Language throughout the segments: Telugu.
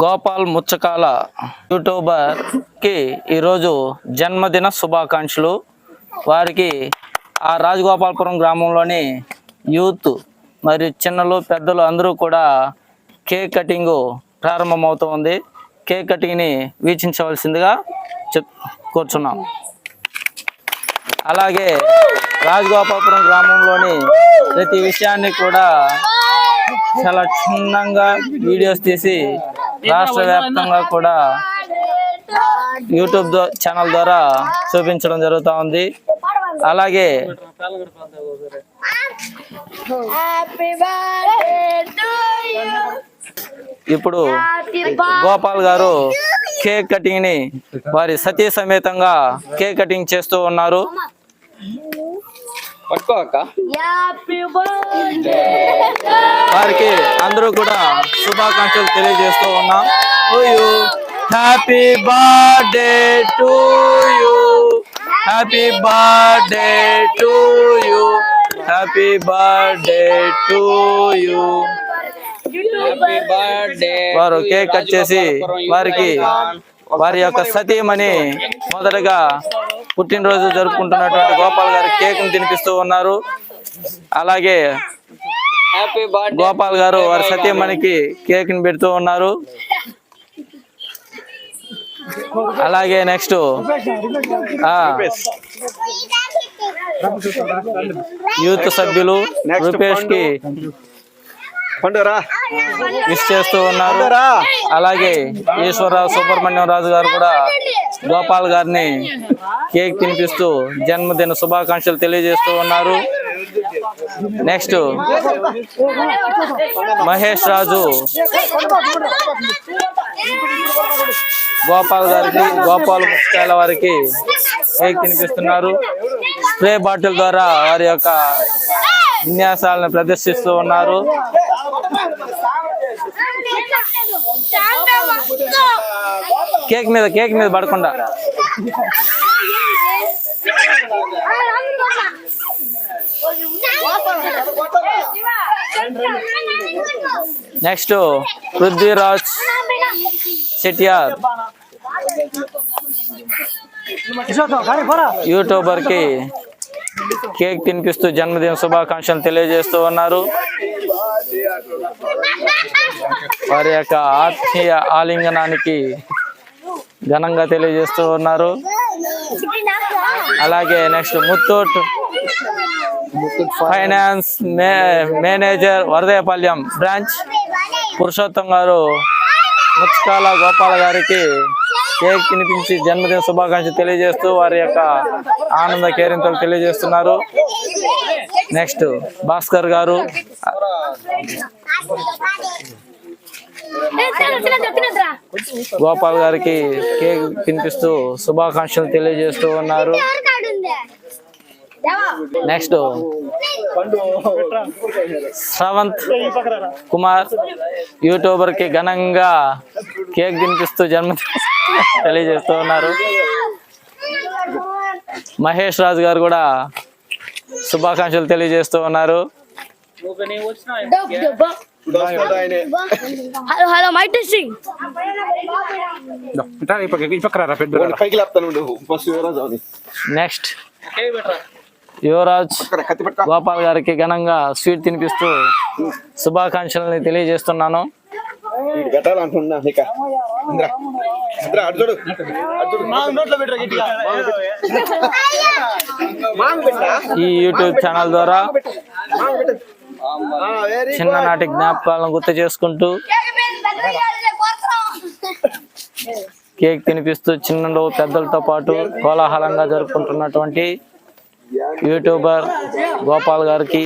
గోపాల్ ముచ్చకాల యూట్యూబర్ కి ఈరోజు జన్మదిన శుభాకాంక్షలు. వారికి ఆ రాజగోపాలపురం గ్రామంలోని యూత్ మరియు చిన్నలు పెద్దలు అందరూ కూడా కేక్ కటింగ్ ప్రారంభమవుతుంది. కేక్ కటింగ్ని వీక్షించవలసిందిగా కోరుచున్నాం. అలాగే రాజగోపాలపురం గ్రామంలోని ప్రతి విషయాన్ని కూడా చాలా క్షుణ్ణంగా వీడియోస్ తీసి రాష్ట్ర వ్యాప్తంగా కూడా యూట్యూబ్ ఛానల్ ద్వారా చూపించడం జరుగుతూ ఉంది. అలాగే ఇప్పుడు గోపాల్ గారు కేక్ కటింగ్ ని వారి సతీ సమేతంగా కేక్ కటింగ్ చేస్తూ ఉన్నారు. వారికి అందరూ కూడా శుభాకాంక్షలు తెలియజేస్తూ ఉన్నాం. Happy birthday to you, happy birthday to you, happy birthday to you. వారు కేక్ కట్ చేసి వారికి వారి యొక్క సతీమణి మొదటగా పుట్టినరోజు జరుపుకుంటున్నటువంటి గోపాల్ గారి కేక్ ను తినిపిస్తూ ఉన్నారు. అలాగే గోపాల్ గారు వారి సతీమణికి కేక్ ని పెడుతూ ఉన్నారు. అలాగే నెక్స్ట్ యూత్ సభ్యులు రూపేష్ కి విష్ చేస్తూ ఉన్నారు. అలాగే ఈశ్వరరావు సుబ్రహ్మణ్యం రాజు గారు కూడా గోపాల్ గారిని కేక్ తినిపిస్తూ జన్మదిన శుభాకాంక్షలు తెలియజేస్తూ ఉన్నారు. నెక్స్ట్ మహేష్ రాజు గోపాల్ గారికి గోపాల్ ముఖ్యాల వారికి కేక్ తినిపిస్తున్నారు. స్ప్రే బాటిల్ ద్వారా వారి యొక్క విన్యాసాలను ప్రదర్శిస్తూ ఉన్నారు. కేక్ మీద పడకుండా నెక్స్ట్ పృథ్వీరాజ్ చెటియార్ యూట్యూబర్ కి కేక్ తినిపిస్తూ జన్మదిన శుభాకాంక్షలు తెలియజేస్తూ ఉన్నారు. వారి యొక్క ఆత్మీయ ఆలింగనానికి ఘనంగా తెలియజేస్తూ ఉన్నారు. అలాగే next Muthoot finance manager Varadaiahpalem branch Purushottam గారు ముచ్చకాల గోపాల్ గారికి కేక్ తినిపించి జన్మదిన శుభాకాంక్షలు తెలియజేస్తూ వారి యొక్క ఆనంద కేరింతలు తెలియజేస్తున్నారు. నెక్స్ట్ భాస్కర్ గారు గోపాల్ గారికి కేక్ తినిపిస్తూ శుభాకాంక్షలు తెలియజేస్తూ ఉన్నారు. నెక్స్ట్ శ్రవంత్ కుమార్ యూట్యూబర్ కి ఘనంగా కేక్ తినిపిస్తూ జన్మదిన తెలియజేస్తూ ఉన్నారు. మహేష్ రాజు గారు కూడా శుభాకాంక్షలు తెలియజేస్తూ ఉన్నారు. నెక్స్ట్ యువరాజ్ గోపాల్ గారికి ఘనంగా స్వీట్ తినిపిస్తూ శుభాకాంక్షలని తెలియజేస్తున్నాను. ఈ యూట్యూబ్ ఛానల్ ద్వారా చిన్ననాటి జ్ఞాపకాలను గుర్తు చేసుకుంటూ కేక్ తినిపిస్తూ చిన్నలు పెద్దలతో పాటు కోలాహలంగా జరుపుకుంటున్నటువంటి యూట్యూబర్ గోపాల్ గారికి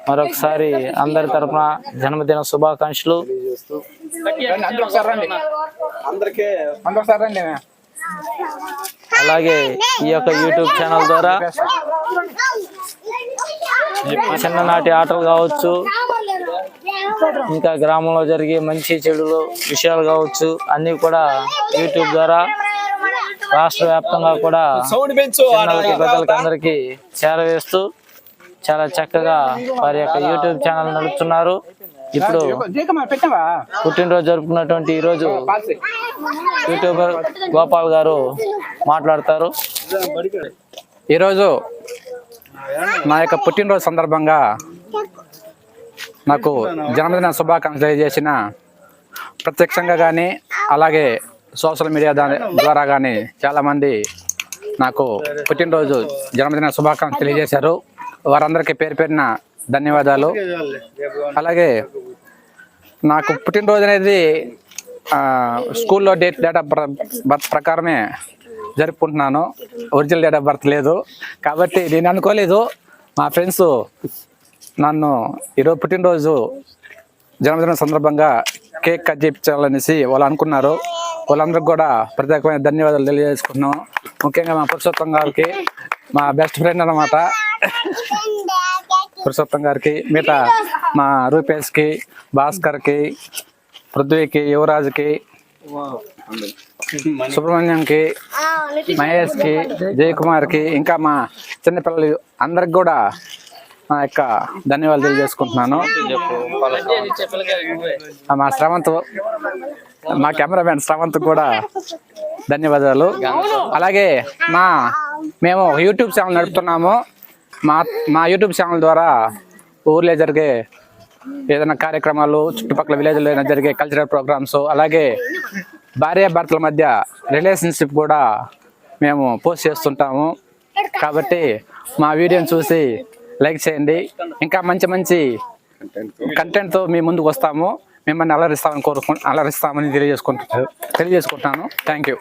మరొకసారి అందరి తరఫున జన్మదిన శుభాకాంక్షలు. అలాగే ఈ యొక్క యూట్యూబ్ ఛానల్ ద్వారా చిన్ననాటి ఆటలు కావచ్చు, ఇంకా గ్రామంలో జరిగే మంచి చెడులు విషయాలు కావచ్చు, అన్ని కూడా యూట్యూబ్ ద్వారా రాష్ట్ర వ్యాప్తంగా కూడా చిన్నలకి పెద్దలకి అందరికీ చేరవేస్తూ చాలా చక్కగా వారి యొక్క యూట్యూబ్ ఛానల్ నడుపుతున్నారు. ఇప్పుడు పుట్టినరోజు జరుపుకున్నటువంటి ఈరోజు యూట్యూబర్ గోపాల్ గారు మాట్లాడతారు. ఈరోజు నా యొక్క పుట్టినరోజు సందర్భంగా నాకు జన్మదిన శుభాకాంక్షలు తెలియజేసిన ప్రత్యక్షంగా కానీ అలాగే సోషల్ మీడియా ద్వారా కానీ చాలామంది నాకు పుట్టినరోజు జన్మదిన శుభాకాంక్షలు తెలియజేశారు. వారందరికీ పేరు పేరున ధన్యవాదాలు. అలాగే నాకు పుట్టినరోజు అనేది స్కూల్లో డేట్ ఆఫ్ బర్త్ ప్రకారమే జరుపుకుంటున్నాను. ఒరిజినల్ డేట్ ఆఫ్ బర్త్ లేదు కాబట్టి నేను అనుకోలేదు మా ఫ్రెండ్స్ నన్ను ఈరోజు పుట్టినరోజు జన్మదిన సందర్భంగా కేక్ కట్ చేయించాలనేసి వాళ్ళు అనుకున్నారు. వాళ్ళందరికీ కూడా ప్రత్యేకమైన ధన్యవాదాలు తెలియజేసుకుంటున్నాం. ముఖ్యంగా మా పురుషోత్తం గారికి, మా బెస్ట్ ఫ్రెండ్ అన్నమాట పురుషోత్తం గారికి, మిగతా మా రూపేష్కి, భాస్కర్కి, పృథ్వీకి, యువరాజ్కి, సుబ్రహ్మణ్యంకి, మహేష్కి, జయకుమార్కి, ఇంకా మా చిన్నపిల్లలు అందరికి కూడా నా యొక్క ధన్యవాదాలు తెలియజేసుకుంటున్నాను. మా శ్రవంత్, మా కెమెరామెన్ శ్రవంత్ కూడా ధన్యవాదాలు. అలాగే మేము యూట్యూబ్ ఛానల్ నడుపుతున్నాము. మా యూట్యూబ్ ఛానల్ ద్వారా ఊర్లో జరిగే ఏదైనా కార్యక్రమాలు, చుట్టుపక్కల విలేజ్లో ఏదైనా జరిగే కల్చరల్ ప్రోగ్రామ్స్, అలాగే భార్యాభర్తల మధ్య రిలేషన్షిప్ కూడా మేము పోస్ట్ చేస్తుంటాము. కాబట్టి మా వీడియోని చూసి లైక్ చేయండి. ఇంకా మంచి మంచి కంటెంట్తో మీ ముందుకు వస్తాము. మిమ్మల్ని అలరిస్తామని తెలియజేసుకుంటాను. Thank you.